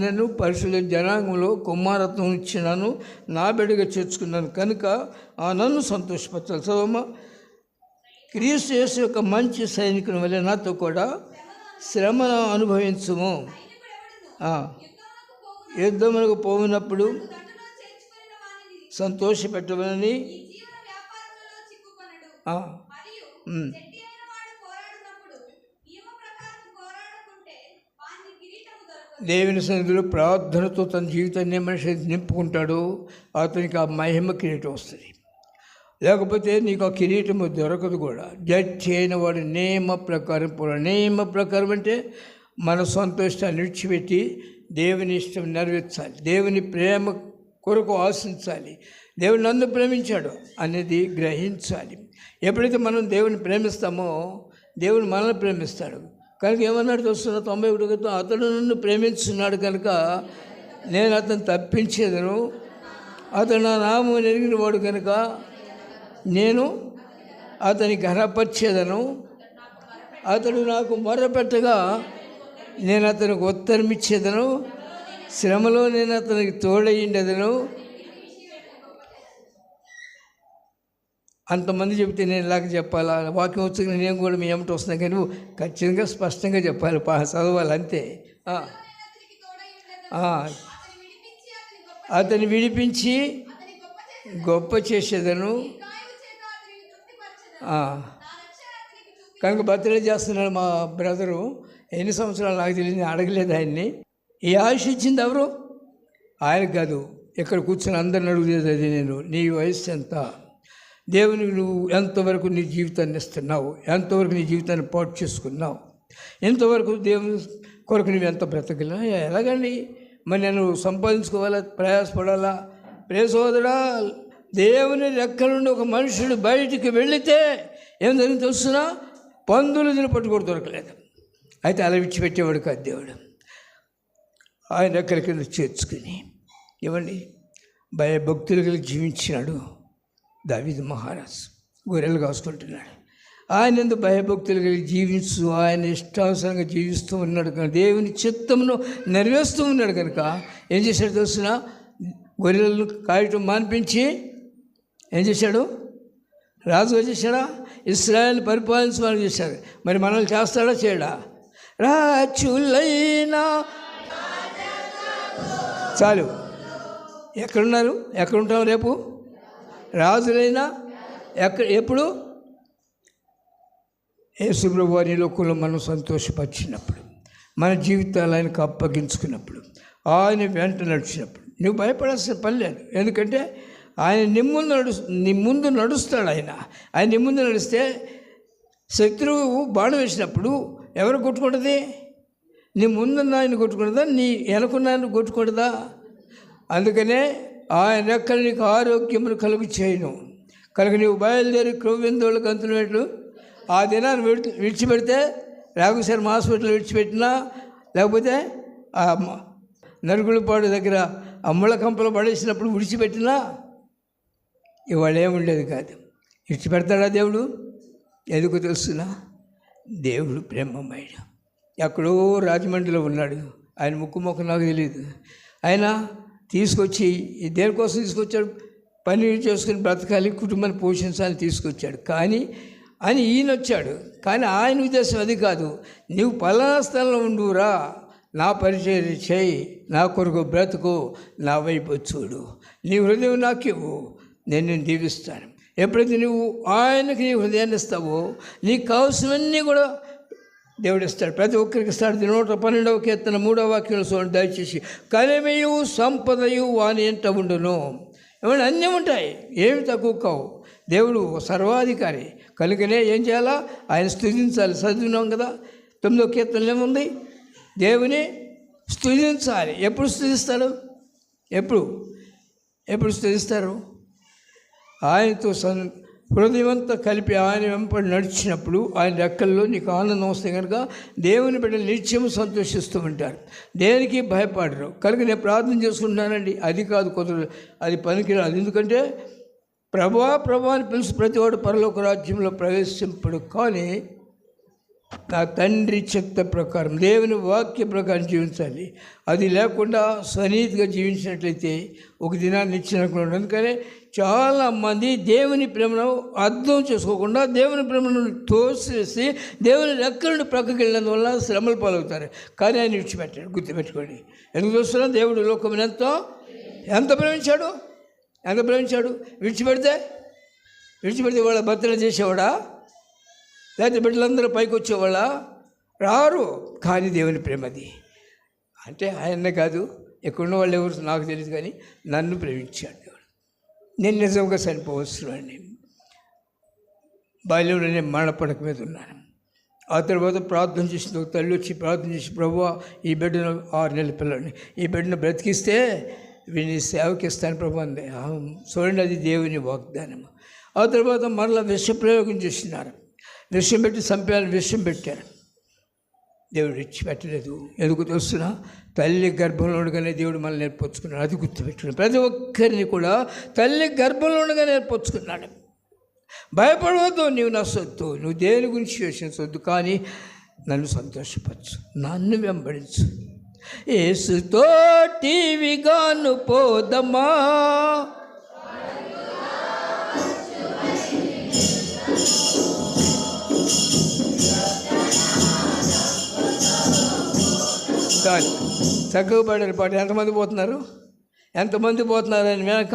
నేను పరిశుద్ధ జనాంగంలో కుమారత్వం ఇచ్చినాను, నా బిడ్డగా చేర్చుకున్నాను కనుక నన్ను సంతోషపరచాలి. చదవమ్మా. క్రీస్తు యేసు యొక్క మంచి సైనికుని వల్ల నాతో కూడా శ్రమను అనుభవించుము. యుద్ధములకు పోయినప్పుడు సంతోషపెట్టమని దేవుని సన్నిధిలో ప్రార్థనతో తన జీవితాన్ని మనిషి నింపుకుంటాడు, అతనికి ఆ మహిమ కిరీటం వస్తుంది. లేకపోతే నీకు ఆ కిరీటము దొరకదు కూడా. జడ్జి అయిన వాడు నియమ ప్రకారం పోరాడు. నియమ ప్రకారం అంటే మన సొంత ఇష్టాన్ని విడిచిపెట్టి దేవుని ఇష్టం నెరవేర్చాలి, దేవుని ప్రేమ కొరకు ఆశించాలి, దేవుడు నన్ను ప్రేమించాడు అనేది గ్రహించాలి. ఎప్పుడైతే మనం దేవుని ప్రేమిస్తామో దేవుడు మనల్ని ప్రేమిస్తాడు. కనుక ఏమన్నాడు చూస్తున్నా 91 అతడు నన్ను ప్రేమించున్నాడు కనుక నేను అతను తప్పించేదను, అతడు నా నామం ఎరిగిన వాడు కనుక నేను అతని ఘనపరిచేదను, అతడు నాకు మొర్రపెట్టగా నేను అతనికి ఉత్తరం ఇచ్చేదను, శ్రమలో నేను అతనికి తోడయ్యిండేదను. అంతమంది చెబితే నేను ఇలాగ చెప్పాలా? వాక్యం వచ్చి నేను కూడా మీ ఏమిటి వస్తున్నాను, కానీ నువ్వు ఖచ్చితంగా స్పష్టంగా చెప్పాలి, చదవాలి అంతే. అతన్ని విడిపించి గొప్ప చేసేదను. కనుక బర్త్డే చేస్తున్నాడు మా బ్రదరు. ఎన్ని సంవత్సరాలు నాకు తెలియదు, నేను అడగలేదు ఆయన్ని. ఈ ఆయుష్ ఇచ్చింది ఎవరు? ఆయన కాదు. ఇక్కడ కూర్చొని అందరిని అడుగులేదు అది నేను. నీ వయస్సు ఎంత? దేవునికి నువ్వు ఎంతవరకు నీ జీవితాన్ని ఇస్తున్నావు? ఎంతవరకు నీ జీవితాన్ని పాటు చేసుకున్నావు? ఎంతవరకు దేవుని కొరకు నువ్వు ఎంత బ్రతకలా? ఎలాగండి మరి నేను సంపాదించుకోవాలా, ప్రయాసపడాలా? ప్రియ సోదరా, దేవుని రెక్కల నుండి ఒక మనుషుడు బయటికి వెళితే ఏం జరిగింది తెలుస్తున్నా? పందులు దీన్ని పట్టుకోవడం దొరకలేదు. అయితే అలా విడిచిపెట్టేవాడు కాదు దేవుడు. ఆయన రెక్కల కింద చేర్చుకుని ఇవ్వండి భయభక్తులు కలిగి జీవించినాడు దావీదు మహారాజు. గొర్రెలు కాసుకుంటున్నాడు. ఆయన ఎందుకు భయభక్తులు కలిగి జీవిస్తూ ఆయన ఇష్టానుసారంగా జీవిస్తూ ఉన్నాడు కనుక, దేవుని చిత్తమును నెరవేరుస్తూ ఉన్నాడు కనుక ఏం చేశాడు తెలుసిన? గొర్రెలను కాయటం మాన్పించి ఏం చేశాడు? రాజు వచ్చేసాడా? ఇశ్రాయేలు పరిపాలించమని చేశాడు. మరి మనల్ని చేస్తాడా చేయడా? రాజులైనా చాలు. ఎక్కడున్నారు? ఎక్కడుంటాం రేపు? రాజులైనా ఎప్పుడు? యేసు ప్రభువు వారి లోకంలో మనం సంతోషపరిచినప్పుడు, మన జీవితాలు ఆయనకు అప్పగించుకున్నప్పుడు, ఆయన వెంట నడిచినప్పుడు నువ్వు భయపడాల్సిన పని లేదు. ఎందుకంటే ఆయన నీ ముందు నడుస్తాడు. ఆయన నీ ముందు నడిస్తే శత్రువు బాణం వేసినప్పుడు ఎవరు కొట్టుకుంటుంది? నీ ముందున్న ఆయన కొట్టుకుంటుందా? నీ వెనుకున్న ఆయన కొట్టుకుంటుందా? అందుకనే ఆయన రెక్కలు నీకు ఆరోగ్యములు కలుగు చేయను కనుక నీవు బయలుదేరి క్రొవ్వెందోళ్ళ గంతులు ఆ దినాన్ని విడిచిపెడితే రాఘుశర్మ హాస్పిటల్ విడిచిపెట్టినా, లేకపోతే ఆ నరుగులపాడు దగ్గర ఆ ముళ్ళ కంపలు పడేసినప్పుడు విడిచిపెట్టినా ఇవాళ ఏముండేది కాదు. విడిచిపెడతాడా దేవుడు? ఎందుకు తెలుస్తున్నా? దేవుడు ప్రేమమయుడు. ఎక్కడో రాజమండ్రిలో ఉన్నాడు. ఆయన ముక్కు నాకు తెలియదు. ఆయన తీసుకొచ్చి దేనికోసం తీసుకొచ్చాడు? పని చేసుకుని బ్రతకాలి, కుటుంబాన్ని పోషించాలని తీసుకొచ్చాడు. కానీ అని ఈయన వచ్చాడు. కానీ ఆయన ఉద్దేశం అది కాదు. నీవు పలానా స్థలంలో ఉండురా, నా పరిచయం చేయి, నా కొరకు బ్రతుకు, నా వైపు చూడు, నీ హృదయం నాకివ్వు, నేను నిన్ను దీవిస్తాను. ఎప్పుడైతే నువ్వు ఆయనకి నీ హృదయాన్ని ఇస్తావో నీకు కావాల్సినవన్నీ కూడా దేవుడు ఇస్తాడు. ప్రతి ఒక్కరికి ఇస్తాడు. 112వ కీర్తన 3వ వాక్యంలో చూడండి దయచేసి. కలిమియు సంపదయు వాని ఎంట ఉండును. ఏమైనా అన్నీ ఉంటాయి, ఏమి తక్కువ కావు. దేవుడు సర్వాధికారి కనుకనే ఏం చేయాలా? ఆయన స్తుతించాలి. చదివినాం కదా 9వ కీర్తనలో ఏముంది? దేవుని స్తుతించాలి. ఎప్పుడు స్తుతిస్తాడు? ఎప్పుడు స్తుతిస్తారు? ఆయనతో హృదయమంతా కలిపి ఆయన వెంపడి నడిచినప్పుడు ఆయన రెక్కల్లో నీకు ఆనందం వస్తే కనుక దేవుని బిడ్డలు నిత్యము సంతోషిస్తూ ఉంటారు. దేనికి భయపడరు. కనుక నేను ప్రార్థన చేసుకుంటున్నానండి. అది కాదు కుదరదు, అది పనికిరాదు. ఎందుకంటే ప్రభువా అని పిలిచి ప్రతివాడు పరలోక రాజ్యంలో ప్రవేశింపడు. కానీ నా తండ్రి చిత్త ప్రకారం దేవుని వాక్య ప్రకారం జీవించాలి. అది లేకుండా స్వనీతిగా జీవించినట్లయితే ఒక దినాన్ని ఇచ్చినప్పుడు. అందుకనే చాలామంది దేవుని ప్రేమను అర్థం చేసుకోకుండా దేవుని ప్రేమను తోసేసి దేవుని రెక్కలను ప్రక్కకి వెళ్ళినందువల్ల శ్రమలు పాలవుతారు. కానీ ఆయన విడిచిపెట్టాడు. గుర్తుపెట్టుకోండి. ఎందుకు చూస్తున్నా? దేవుడు లోకమును ఎంత ప్రేమించాడు. విడిచిపెడితే వాళ్ళ భర్తలు చేసేవాడా? లేకపోతే బిడ్డలందరూ పైకి వచ్చేవాళ్ళ? రారు. కానీ దేవుని ప్రేమది. అంటే ఆయన్నే కాదు, ఎక్కడున్న వాళ్ళు ఎవరు నాకు తెలియదు, కానీ నన్ను ప్రేమించాడు దేవుడు. నేను నిజంగా చనిపోవచ్చునండి. బాల్యంలో నేను మరణపడక మీద ఉన్నాను. ఆ తర్వాత ప్రార్థన చేసింది ఒక తల్లి వచ్చి ప్రార్థన చేసి, ప్రభువా ఈ బిడ్డను 6 నెలల పిల్లని ఈ బిడ్డను బ్రతికిస్తే వీడిని సేవకి ఇస్తాను ప్రభు అంది. చూడండి, అది దేవుని వాగ్దానం. ఆ తర్వాత మరలా విషప్రయోగం చేసినారు. విషం పెట్టి చంపేయాలని విషం పెట్టారు. దేవుడు ఇచ్చిపెట్టలేదు. ఎందుకు తెలుస్తున్నా? తల్లి గర్భంలో ఉండగానే దేవుడు మనల్ని నేర్పుచ్చుకున్నాడు. అది గుర్తుపెట్టుకున్నాడు. ప్రతి ఒక్కరిని కూడా తల్లి గర్భంలో ఉండగా నేర్పుచ్చుకున్నాడు. భయపడవద్దు, నీవు నా సొత్తు, నువ్వు దేని గురించి యోచించవద్దు, కానీ నన్ను సంతోషపరచు, నన్ను వెంబడించు. యేసుతో టీవీగాను పోదమా, చక్కగా పాడారు పాట. ఎంతమంది పోతున్నారు ఆయన వెనక?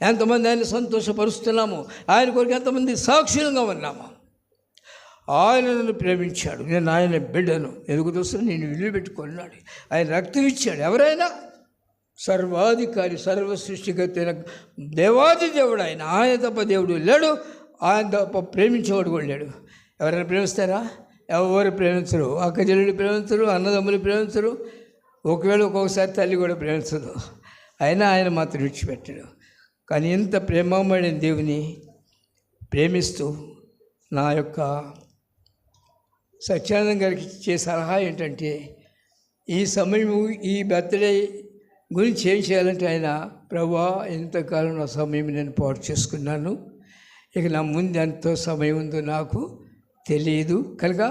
ఎంతమంది ఆయన సంతోషపరుస్తున్నాము? ఆయన కొరకు ఎంతమంది సాక్షులుగా ఉన్నాము? ఆయన నన్ను ప్రేమించాడు, నేను ఆయన బిడ్డను, ఎందుకు తెలుసు, నేను ఇల్లు పెట్టుకున్నాడు, ఆయన రక్తం ఇచ్చాడు. ఎవరైనా సర్వాధికారి, సర్వ సృష్టికర్త అయిన దేవాది దేవుడు ఆయన. ఆయన తప్ప దేవుడు లేడు, ఆయన తప్ప ప్రేమించేవాడు కూడా లేడు. ఎవరైనా ప్రేమిస్తారా? ఎవరు ప్రేమించరు. అక్క చెల్లెలు ప్రేమించరు, అన్నదమ్ములు ప్రేమించరు, ఒకవేళ ఒక్కొక్కసారి తల్లి కూడా ప్రేమించదు. అయినా ఆయన మాత్రం విడిచిపెట్టాడు. కానీ ఇంత ప్రేమమైన దేవుని ప్రేమిస్తూ నా యొక్క సత్యానంద గారికి ఇచ్చే సలహా ఏంటంటే, ఈ సమయము, ఈ బర్త్డే గురించి ఏం చేయాలంటే, ఆయన ప్రభా ఎంతకాలం నా సమయం నేను పాటు చేసుకున్నాను, ఇక నా ముందు ఎంతో సమయం ఉందో నాకు తెలియదు కనుక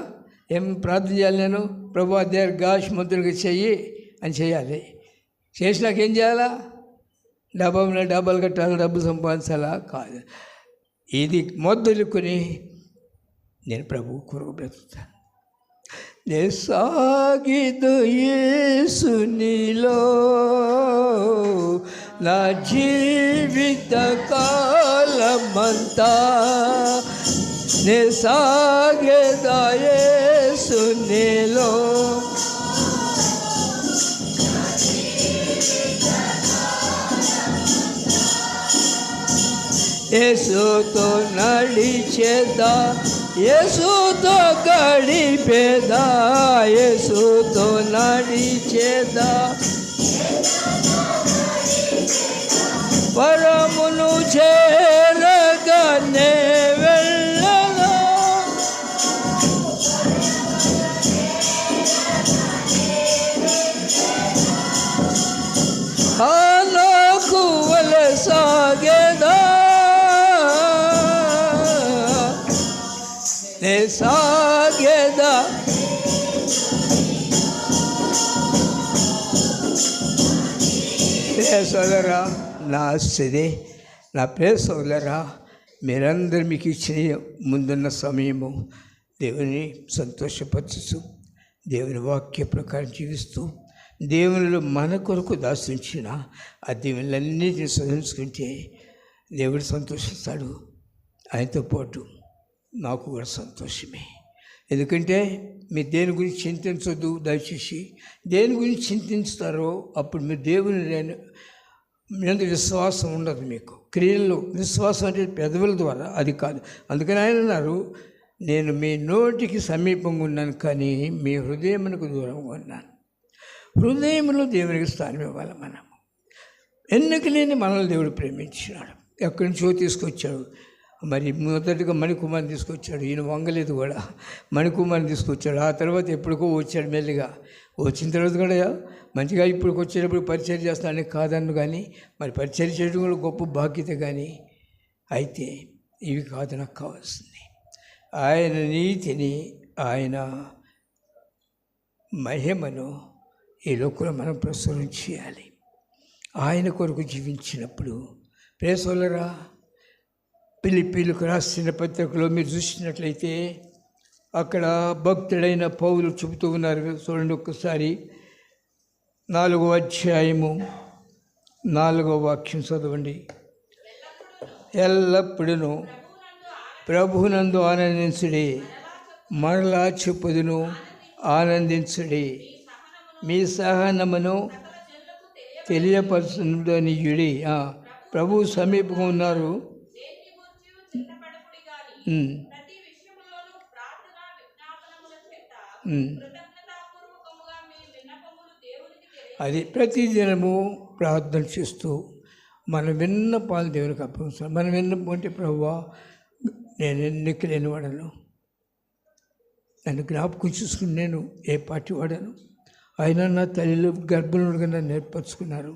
ఏం ప్రార్థన చేయాలి, నేను ప్రభా దీర్ఘాయుష్మంతుడిగా చెయ్యి అని చేయాలి. చేసినాక ఏం చేయాలా? డబ్బాలు కట్టాలి, డబ్బులు సంపాదించాలా? కాదు. ఇది మొదలుకొని నేను ప్రభు కొరకు బ్రతుకుతాను. నేను సాగిదు యేసు నీలో నా జీవిత కాలమంతా, నే సాగేదా యేసు నీలో. యేసుతో నడిచేదా, యేసుతో గడిపేదా, యేసుతో నడిచేదా, పరమును చేరగానే వెళ్ళగా, నాకు వలె సాగేదా, సాగేదా. ప్రియ సోదరా, నా ఆస్తిదే, నా ప్రియ సోదరా, మీరందరూ మీకు ఇచ్చిన ముందున్న సమయము దేవుని సంతోషపరచు, దేవుని వాక్య ప్రకారం జీవిస్తూ, దేవునిలో మన కొరకు దాచించిన ఆ దేవుళ్ళన్నిటిని సాధించుకుంటే దేవుడు సంతోషిస్తాడు. ఆయనతో పాటు నాకు కూడా సంతోషమే. ఎందుకంటే మీరు దేని గురించి చింతించొద్దు. దయచేసి దేని గురించి చింతిస్తారో అప్పుడు మీరు దేవుని మీద విశ్వాసం ఉండదు. మీకు క్రియల్లో విశ్వాసం అంటే పెదవుల ద్వారా, అది కాదు. అందుకని ఆయన అన్నారు, నేను మీ నోటికి సమీపంగా ఉన్నాను కానీ మీ హృదయమునకు దూరంగా ఉన్నాను. హృదయంలో దేవునికి స్థానం ఇవ్వాలి. మనం ఎన్నిక లేని మనల్ని దేవుడు ప్రేమించినాడు, ఎక్కడి నుంచో తీసుకొచ్చాడు. మరి మొదటిగా మణికుమార్ని తీసుకొచ్చాడు, ఈయన వంగలేదు కూడా, మణికుమార్ని తీసుకొచ్చాడు. ఆ తర్వాత ఎప్పటికో వచ్చాడు మెల్లిగా. వచ్చిన తర్వాత కూడా మంచిగా ఇప్పటికి వచ్చేటప్పుడు పరిచయం చేస్తానని కాదన్ను, కానీ మరి పరిచయం చేయడం కూడా గొప్ప బాధ్యత. కానీ అయితే ఇవి కాదు నాకు కావాల్సింది, ఆయన నీతిని, ఆయన మహిమను ఈ లోకంలో మనం ప్రచురం చేయాలి. ఆయన కొరకు జీవించినప్పుడు ప్రేసోలరా, ఫిలిప్పీలకు రాసిన పత్రికలో మీరు చూసినట్లయితే అక్కడ భక్తుడైన పౌలు చెబుతూ ఉన్నారు. చూడండి ఒక్కసారి, 4వ అధ్యాయము 4వ వాక్యం చదవండి. ఎల్లప్పుడూ ప్రభువునందు ఆనందించుడి, మరలా చెప్పుదును ఆనందించుడి, మీ సహనమును తెలియపరచుడనియుడి. ప్రభు సమీపంగా ఉన్నారు. అది ప్రతిదినము ప్రార్థన చేస్తూ మనం విన్నపాలు దేవునికి అప్పగిస్తాం. మనం విన్నపం అంటే, ప్రభువా నేను ఎన్నిక లేని వాడను, నన్ను జ్ఞాపకం చూసుకుని నేను ఏ పార్టీ వాడను, అయినా నా తల్లిలో గర్భంలో నన్ను ఏర్పరచుకున్నారు,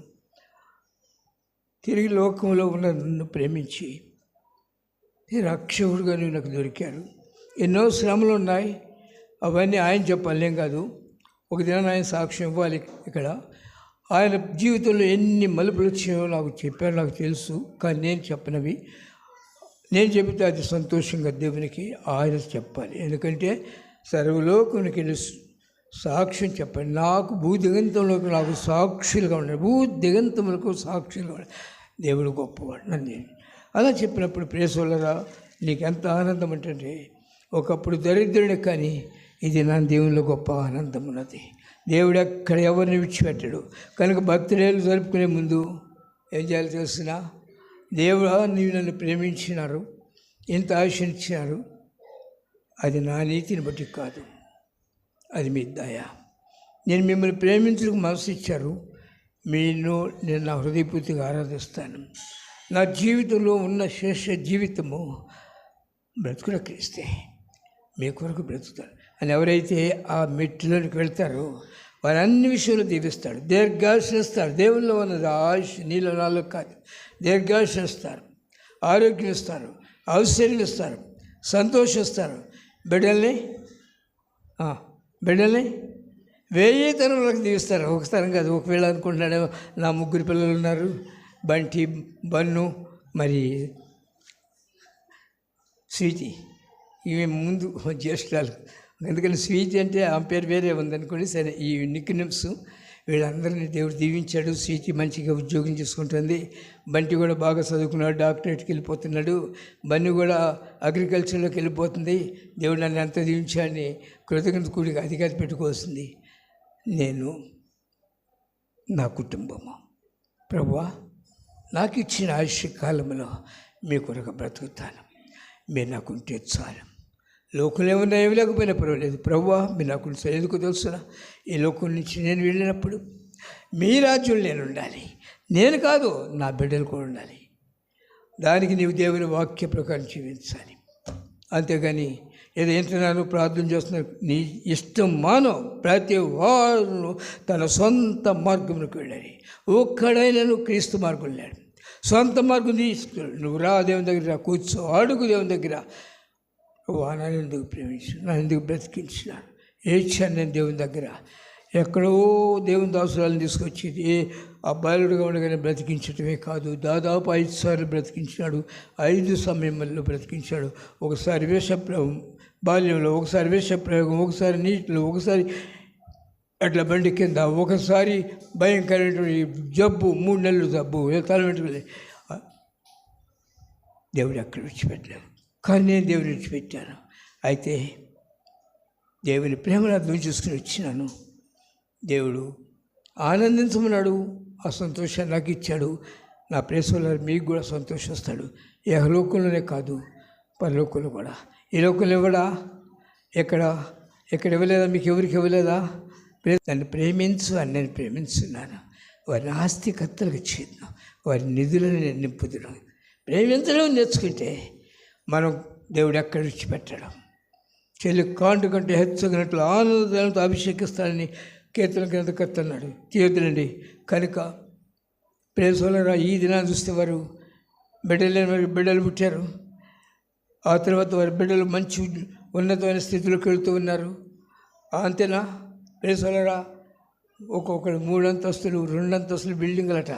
తిరిగి లోకంలో ఉన్న నన్ను ప్రేమించి రక్షకుడుగా నువ్వు నాకు దొరికారు. ఎన్నో శ్రమలు ఉన్నాయి, అవన్నీ ఆయన చెప్పలేం కాదు. ఒక దినం ఆయన సాక్ష్యం ఇవ్వాలి. ఇక్కడ ఆయన జీవితంలో ఎన్ని మలుపులు వచ్చాయో నాకు చెప్పారు, నాకు తెలుసు. కానీ నేను చెప్పినవి నేను చెబితే అది సంతోషంగా దేవునికి ఆయన చెప్పాలి. ఎందుకంటే సర్వలోకానికి వెళ్ళి సాక్ష్యం చెప్పండి. నాకు భూదిగంతంలోకి నాకు సాక్షులుగా ఉండాలి, భూదిగంతములకు సాక్షులుగా ఉండాలి. దేవుడు గొప్పవాడు నన్ను అలా చెప్పినప్పుడు ప్రేసోలరా, నీకు ఎంత ఆనందం అంటే ఒకప్పుడు దరిద్రుడే, కానీ ఇది నా దేవునిలో గొప్ప ఆనందం ఉన్నది. దేవుడు ఎక్కడ ఎవరిని విడిచిపెట్టాడు. కనుక బర్త్డేలు జరుపుకునే ముందు ఏం చేయాలి తెలుసిన? దేవుడా, నీవు నన్ను ప్రేమించినారు, ఇంత ఆశించినారు, అది నా నీతిని బట్టి కాదు, అది మీ దయ. నేను మిమ్మల్ని ప్రేమించడానికి మనసు ఇచ్చారు, నేను నా హృదయపూర్తిగా ఆరాధిస్తాను. నా జీవితంలో ఉన్న శేష జీవితము బ్రతుకుల క్రీస్తే, మీ కొరకు బ్రతుకుతాడు అని ఎవరైతే ఆ మెట్లోనికి వెళ్తారో వారు అన్ని విషయంలో దీవిస్తాడు, దీర్ఘాశిస్తారు. దేవుల్లో ఉన్నది ఆయుష్ నీళ్ళు నాలో కాదు. దీర్ఘాశిస్తారు, ఆరోగ్యం ఇస్తారు, ఔశ్వర్యం ఇస్తారు, సంతోషిస్తారు. బిడ్డల్ని 1000 తరములకు దీవిస్తారు. ఒక తరం కాదు. ఒకవేళ అనుకుంటున్నాడు నా 3 పిల్లలు ఉన్నారు, బంటి, బన్ను, మరి స్వీటీ, ఇవి ముందు జ్యేష్ఠాలు. అందుకని స్వీటీ అంటే ఆ పేరు వేరే ఉందనుకోండి. సరే, ఈ నిక్నెమ్స్ వీళ్ళందరినీ దేవుడు దీవించాడు. స్వీటీ మంచిగా ఉద్యోగం చేసుకుంటుంది. బంటి కూడా బాగా చదువుకున్నాడు, డాక్టరేట్కి వెళ్ళిపోతున్నాడు. బన్ను కూడా అగ్రికల్చర్లోకి వెళ్ళిపోతుంది. దేవుడు నన్ను ఎంత దీవించాడని కృతజ్ఞత కూడిగా అధికారి పెట్టుకోవాల్సింది నేను, నా కుటుంబము. ప్రభువా, నాకు ఇచ్చిన ఆయుష్య కాలంలో మీ కొరకు బ్రతుకుతాను, మీరు నాకుంటే చాలు. లోకంలో ఏమన్నా ఏమి లేకపోయినా పర్వాలేదు. ప్రభువా, మీరు నాకు ఎందుకు తెలుసునా? ఈ లోకం నుంచి నేను వెళ్ళినప్పుడు మీ రాజ్యంలో నేను ఉండాలి. నేను కాదు, నా బిడ్డలు కూడా ఉండాలి. దానికి నీవు దేవుని వాక్య ప్రకారం జీవించాలి. అంతేగాని ఏదో ఏంటన్నాను ప్రార్థన చేస్తున్నారు, నీ ఇష్టం మానో. ప్రతి వారు తన సొంత మార్గంలోకి వెళ్ళాలి. ఒక్కడైనా క్రీస్తు మార్గం లేడు. సొంత మార్గం తీసుకెళ్ళి నువ్వు రా, దేవుని దగ్గర కూర్చో, అడుగు దేవుని దగ్గర. నన్ను ఎందుకు ప్రేమించు, నన్ను ఎందుకు బ్రతికించినాను, ఏడ్చాను నేను దేవుని దగ్గర. ఎక్కడో దేవుని దాసురాలను తీసుకొచ్చి ఆ బాలుడుగా ఉండగానే బ్రతికించటమే కాదు, దాదాపు 5 సార్లు బ్రతికించినాడు. 5 సమయంలో బ్రతికించాడు. ఒకసారి బాల్యంలో, ఒకసారి విషప్రయోగం, ఒకసారి నీటిలో, ఒకసారి అట్లా బండి కింద, ఒకసారి భయంకరమైనటువంటి జబ్బు, 3 నెలలు జబ్బు, తల వెంట్రుకలే. దేవుడు ఎక్కడ విడిచిపెట్టలేదు, కానీ నేను దేవుని విడిచిపెట్టాను. అయితే దేవుని ప్రేమను అర్థం చేసుకుని వచ్చినాను. దేవుడు ఆనందించమన్నాడు, ఆ సంతోషాన్ని నాకు ఇచ్చాడు. నా ప్రేసోళ్ళ మీకు కూడా సంతోషిస్తాడు. లోకంలోనే కాదు, పరలోకంలో కూడా. ఈ లోకంలో ఇవ్వడా? ఎక్కడ ఇవ్వలేదా? మీకు ఎవరికి ఇవ్వలేదా? నన్ను ప్రేమించు అని నేను ప్రేమించున్నాను. వారిని ఆస్తికర్తలకు చేయను, వారి నిధులను నేను నింపుతున్నాను. ప్రేమించడం నేర్చుకుంటే మనం దేవుడు ఎక్కడ విడిచిపెట్టడం. చెల్లి కాంటు కంటే హెచ్చగినట్లు ఆనందంతో అభిషేకిస్తానని కీర్తన గ్రంథకర్త అన్నాడు. తీయొద్దులండి. కనుక ప్రేసోలరా, ఈ దినాన్ని చూస్తే వారు బిడ్డలు పుట్టారు. ఆ తర్వాత వారి బిడ్డలు మంచి ఉన్నతమైన స్థితిలోకి వెళుతూ ఉన్నారు. అంతేనా? ప్రేసోలరా, ఒక్కొక్కడు 3 అంతస్తులు 2 అంతస్తులు బిల్డింగులట.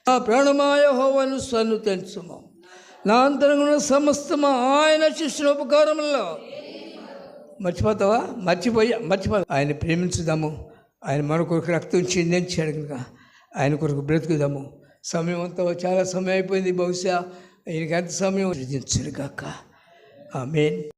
ఆ ప్రాణమా యెహోవాను సన్నుతించుము, నా అంతరంగంలో సమస్తమా ఆయన చేసిన ఉపకారములో. మర్చిపోతావా? మర్చిపో. ఆయన ప్రేమించుదాము. ఆయన మన కొరకు రక్తం చిందించాడు కనుక ఆయన కొరకు బ్రతుకుదాము. సమయం అంతా చాలా సమయం అయిపోయింది. బహుశా ఆయనకి ఎంత సమయం విధించును గాక. ఆమేన్.